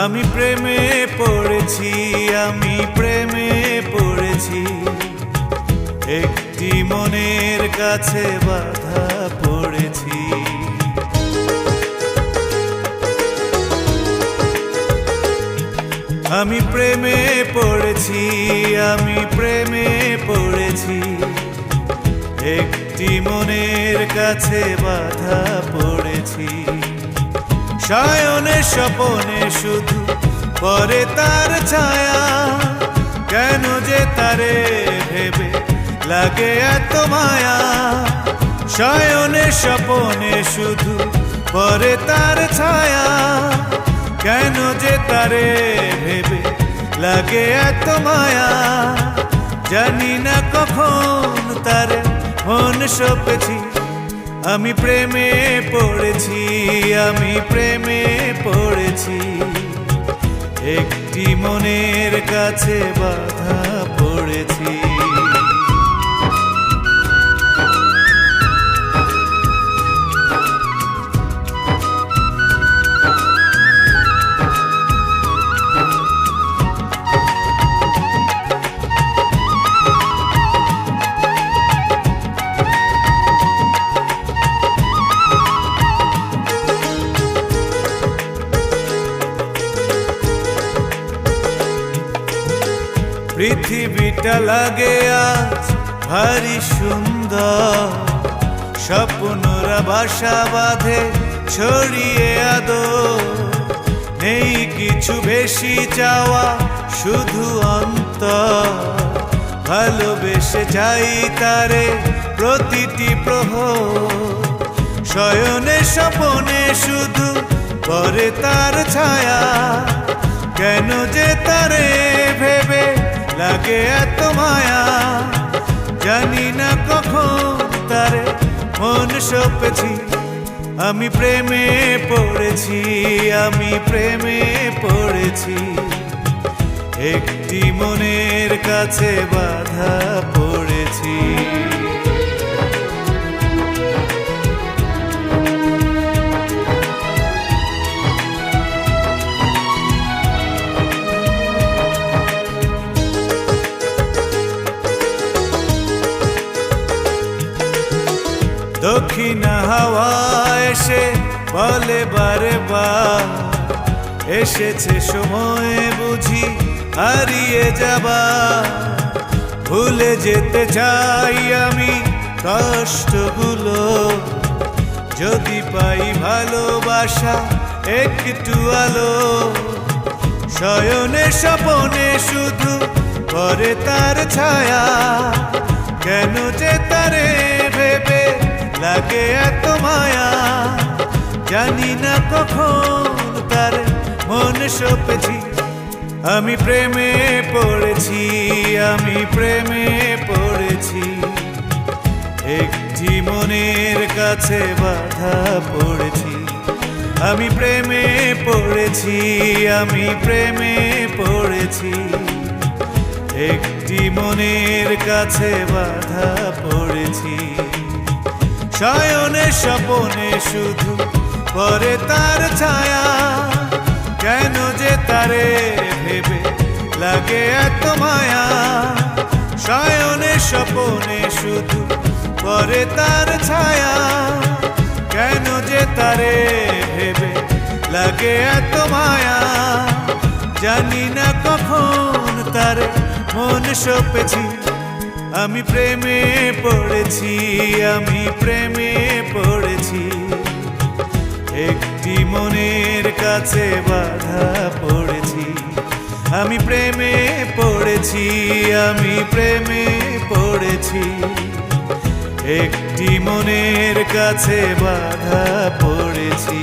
আমি প্রেমে পড়েছি, আমি প্রেমে পড়েছি, একটি মনের কাছে বাধা পড়েছি। আমি প্রেমে পড়েছি, আমি প্রেমে পড়েছি, একটি মনের কাছে বাধা পড়েছি। শয়নে স্বপনে শুধু পরে তার ছায়া, কেন যে তারে ভেবে লাগে এত মায়া। শয়নে স্বপনে শুধু পরে তার ছায়া, কেন যে তারে ভেবে লাগে এত মায়া। জানি না কখন তারে মন সপেছি, আমি প্রেমে পড়েছি, আমি প্রেমে পড়েছি, একটি মনের কাছে বাধা পড়েছি। পৃথিবীটা লাগে আজ ভারী সুন্দর, স্বপ্নরা বাসা বাঁধে ছড়িয়ে আদর। নেই কিছু বেশি চাওয়া, শুধু অন্তর ভালোবেসে যাই তারে প্রতিটি প্রহর। শয়নে স্বপনে শুধু পরে তার ছায়া, কেন যে তারে ভেবে লাগে এত মায়া। জানি না কখন তারে মন সপেছি, আমি প্রেমে পড়েছি, আমি প্রেমে পড়েছি, একটি মনের কাছে বাধা পড়েছি। দক্ষিণ হাওয়া এসে বলে বারে বার, এসেছে সময় বুঝি হারিয়ে যাবা। ভুলে যেতে চাই আমি কষ্টগুলো, যদি পাই ভালোবাসা একটু আলো। শয়নে স্বপনে শুধু পরে তার ছায়া, কেন যে তারে ভেবে লাগে এত মায়া। জানি না কখন তার মন সপেছি, আমি প্রেমে পড়েছি, আমি প্রেমে পড়েছি, একটি মনের কাছে বাধা পড়েছি। আমি প্রেমে পড়েছি, আমি প্রেমে পড়েছি, একটি মনের কাছে বাধা পড়েছি। শয়নে স্বপনে শুধু পরে তার ছায়া, কেন যে তারে ভেবে লাগে এত মায়া। শয়নে স্বপনে শুধু পরে তার ছায়া, কেন যে তারে ভেবে লাগে এত মায়া। জানি না কখন তারে মন সপেছি, আমি প্রেমে পড়েছি, আমি প্রেমে পড়েছি, একটি মনের কাছে বাধা পড়েছি। আমি প্রেমে পড়েছি, আমি প্রেমে পড়েছি, একটি মনের কাছে বাধা পড়েছি।